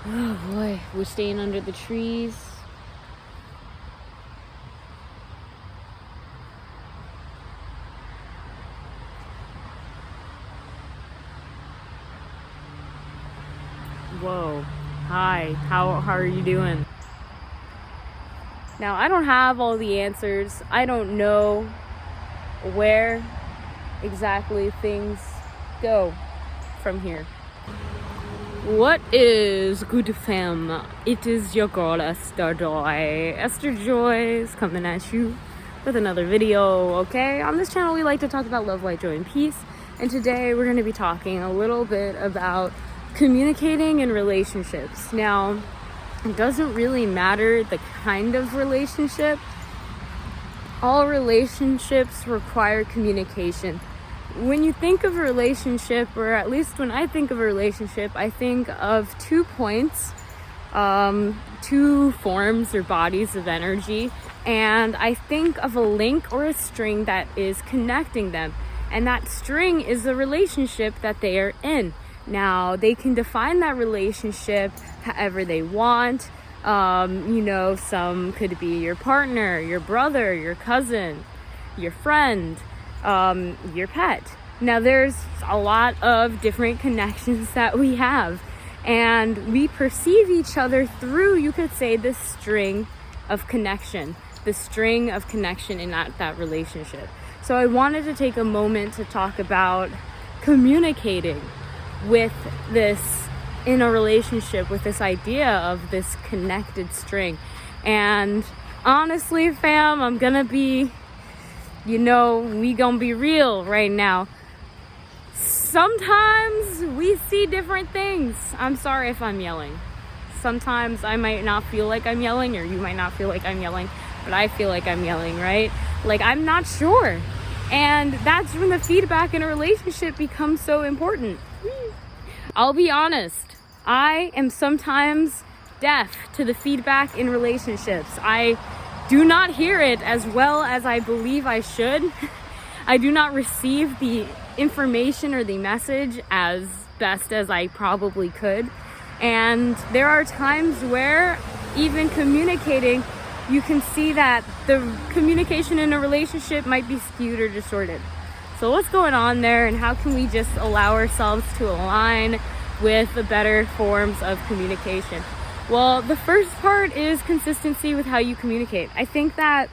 Oh boy, we're staying under the trees. Whoa. Hi, how are you doing? Now, I don't have all the answers. I don't know where exactly things go from here. What is good, fam? It is your girl Esther Joy. Esther Joy is coming at you with another video, okay? On this channel, we like to talk about love, light, joy, and peace. And today, we're going to be talking a little bit about communicating in relationships. Now, it doesn't really matter the kind of relationship. All relationships require communication. When you think of a relationship, or at least when I think of a relationship, I think of 2 points, 2 forms or bodies of energy, and I think of a link or a string that is connecting them. And that string is the relationship that they are in. Now, they can define that relationship however they want. Some could be your partner, your brother, your cousin, your friend, your pet. Now, there's a lot of different connections that we have, and we perceive each other through, you could say, this string of connection, the string of connection in that relationship. So I wanted to take a moment to talk about communicating with this in a relationship, with this idea of this connected string. And honestly, fam, I'm gonna be, we gonna be real right now. Sometimes we see different things. I'm sorry if I'm yelling. Sometimes I might not feel like I'm yelling, or you might not feel like I'm yelling, but I feel like I'm yelling, right? Like, I'm not sure. And that's when the feedback in a relationship becomes so important. I'll be honest, I am sometimes deaf to the feedback in relationships. I do not hear it as well as I believe I should. I do not receive the information or the message as best as I probably could. And there are times where even communicating, you can see that the communication in a relationship might be skewed or distorted. So what's going on there, and how can we just allow ourselves to align with the better forms of communication? Well, the first part is consistency with how you communicate. I think that,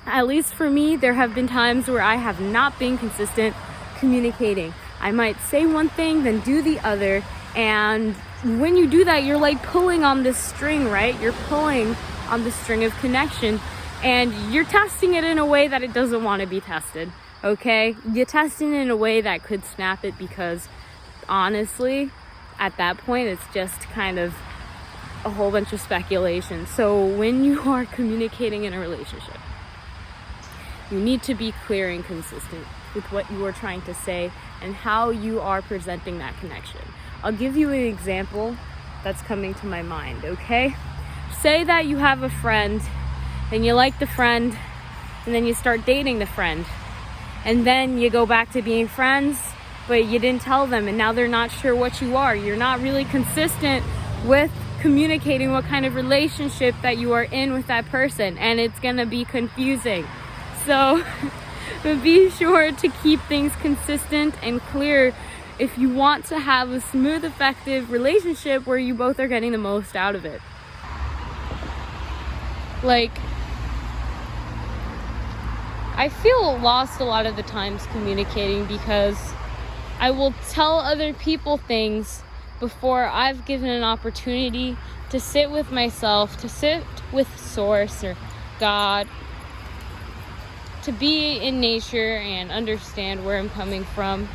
at least for me, there have been times where I have not been consistent communicating. I might say one thing, then do the other. And when you do that, you're like pulling on this string, right? You're pulling on the string of connection, and you're testing it in a way that it doesn't want to be tested, okay? You're testing it in a way that could snap it, because honestly, at that point, it's just kind of a whole bunch of speculation. So when you are communicating in a relationship, you need to be clear and consistent with what you are trying to say and how you are presenting that connection. I'll give you an example that's coming to my mind, okay? Say that you have a friend, and you like the friend, and then you start dating the friend, and then you go back to being friends, but you didn't tell them, and now they're not sure what you are. You're not really consistent with communicating what kind of relationship that you are in with that person, and it's gonna be confusing. So be sure to keep things consistent and clear if you want to have a smooth, effective relationship where you both are getting the most out of it. Like, I feel lost a lot of the times communicating, because I will tell other people things before I've given an opportunity to sit with myself, to sit with Source or God, to be in nature and understand where I'm coming from,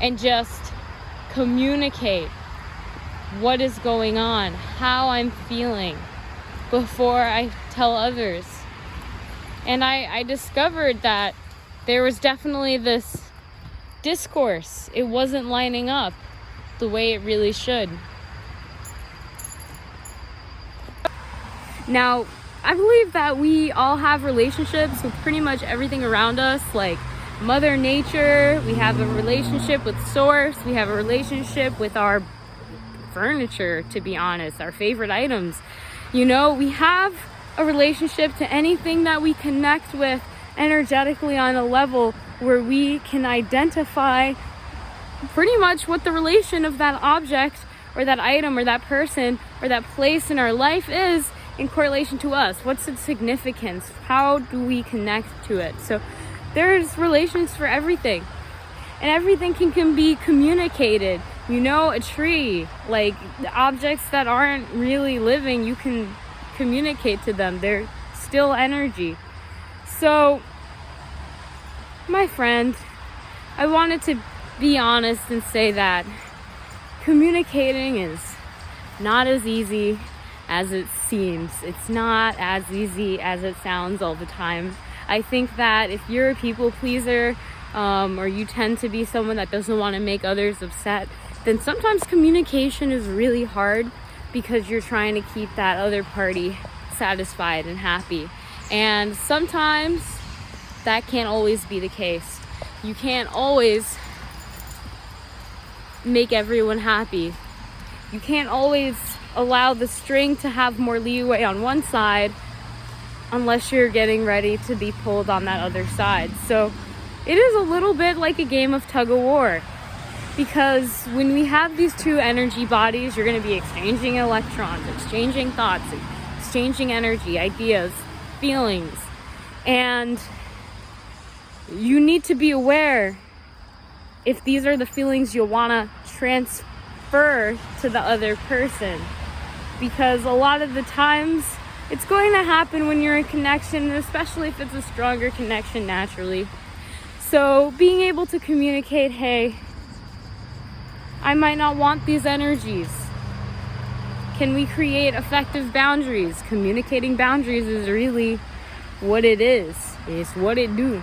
and just communicate what is going on, how I'm feeling, before I tell others. And I discovered that there was definitely this discourse. It wasn't lining up the way it really should. Now, I believe that we all have relationships with pretty much everything around us, like Mother Nature, we have a relationship with Source, we have a relationship with our furniture, to be honest, our favorite items. You know, we have a relationship to anything that we connect with energetically on a level where we can identify pretty much what the relation of that object or that item or that person or that place in our life is in correlation to us. What's its significance? How do we connect to it? So there's relations for everything, and everything can be communicated. You know, a tree, like the objects that aren't really living, you can communicate to them. They're still energy. So my friend, I wanted to be honest and say that communicating is not as easy as it seems. It's not as easy as it sounds all the time. I think that if you're a people pleaser, or you tend to be someone that doesn't want to make others upset, then sometimes communication is really hard because you're trying to keep that other party satisfied and happy. And sometimes that can't always be the case. You can't always make everyone happy. You can't always allow the string to have more leeway on one side unless you're getting ready to be pulled on that other side. So it is a little bit like a game of tug of war, because when we have these two energy bodies, you're going to be exchanging electrons, exchanging thoughts, exchanging energy, ideas, feelings, and you need to be aware if these are the feelings you'll want to transfer to the other person, because a lot of the times it's going to happen when you're in connection, especially if it's a stronger connection naturally. So being able to communicate, hey, I might not want these energies. Can we create effective boundaries? Communicating boundaries is really what it is. It's what it do.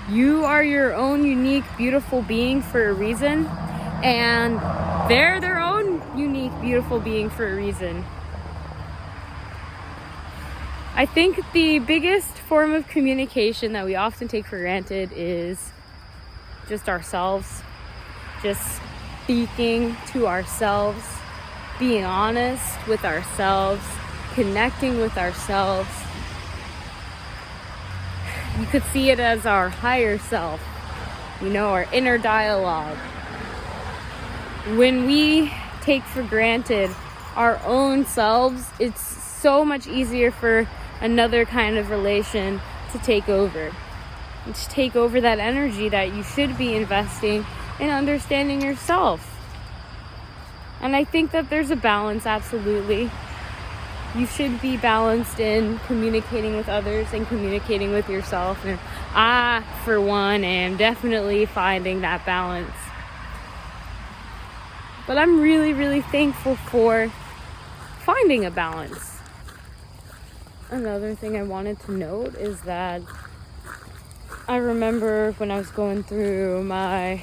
You are your own unique, beautiful being for a reason, and they're their own unique, beautiful being for a reason. I think the biggest form of communication that we often take for granted is just ourselves, just speaking to ourselves, being honest with ourselves, connecting with ourselves. You could see it as our higher self, you know, our inner dialogue. When we take for granted our own selves, it's so much easier for another kind of relation to take over. To take over that energy that you should be investing in understanding yourself. And I think that there's a balance, absolutely. You should be balanced in communicating with others and communicating with yourself. And I, for one, am definitely finding that balance. But I'm really, really thankful for finding a balance. Another thing I wanted to note is that I remember when I was going through my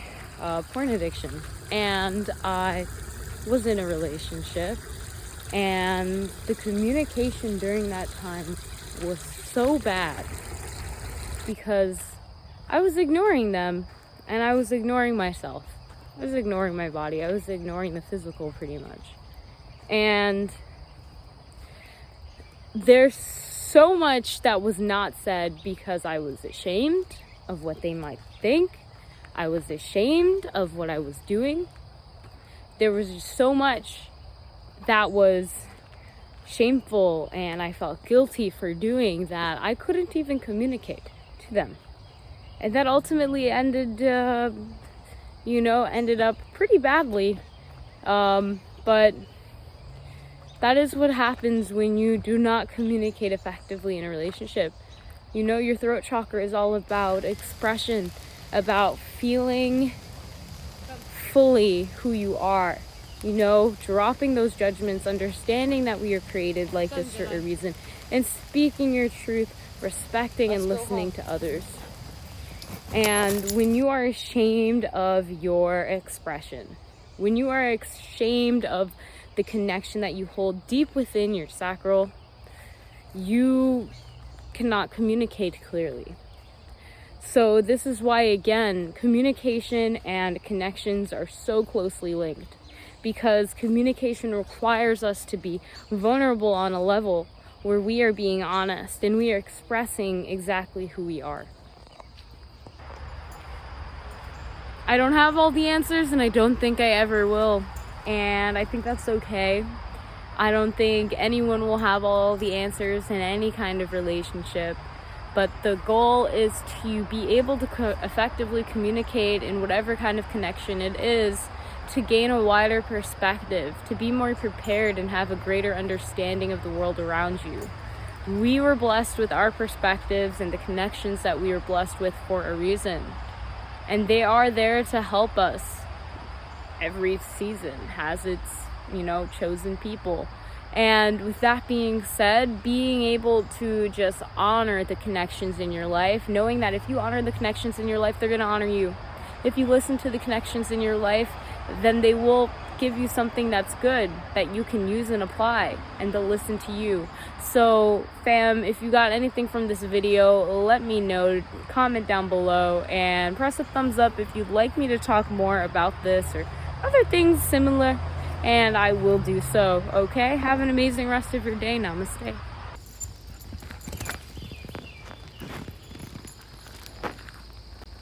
porn addiction, and I was in a relationship, and the communication during that time was so bad because I was ignoring them, and I was ignoring myself. I was ignoring my body. I was ignoring the physical pretty much. And there's so much that was not said because I was ashamed of what they might think. I was ashamed of what I was doing. There was just so much that was shameful and I felt guilty for doing that I couldn't even communicate to them. And that ultimately ended up pretty badly. But that is what happens when you do not communicate effectively in a relationship. You know, your throat chakra is all about expression, about feeling fully who you are. You know, dropping those judgments, understanding that we are created like this for a reason, and speaking your truth, respecting and listening to others. And when you are ashamed of your expression, when you are ashamed of the connection that you hold deep within your sacral, you cannot communicate clearly. So this is why, again, communication and connections are so closely linked, because communication requires us to be vulnerable on a level where we are being honest and we are expressing exactly who we are. I don't have all the answers, and I don't think I ever will, and I think that's okay. I don't think anyone will have all the answers in any kind of relationship, but the goal is to be able to effectively communicate in whatever kind of connection it is, to gain a wider perspective, to be more prepared and have a greater understanding of the world around you. We were blessed with our perspectives and the connections that we were blessed with for a reason, and they are there to help us. Every season has its, chosen people. And with that being said, being able to just honor the connections in your life, knowing that if you honor the connections in your life, they're going to honor you. If you listen to the connections in your life, then they will give you something that's good that you can use and apply, and they'll listen to you. So fam, if you got anything from this video, let me know. Comment down below and press a thumbs up if you'd like me to talk more about this or other things similar, and I will do so. Okay, have an amazing rest of your day. Namaste.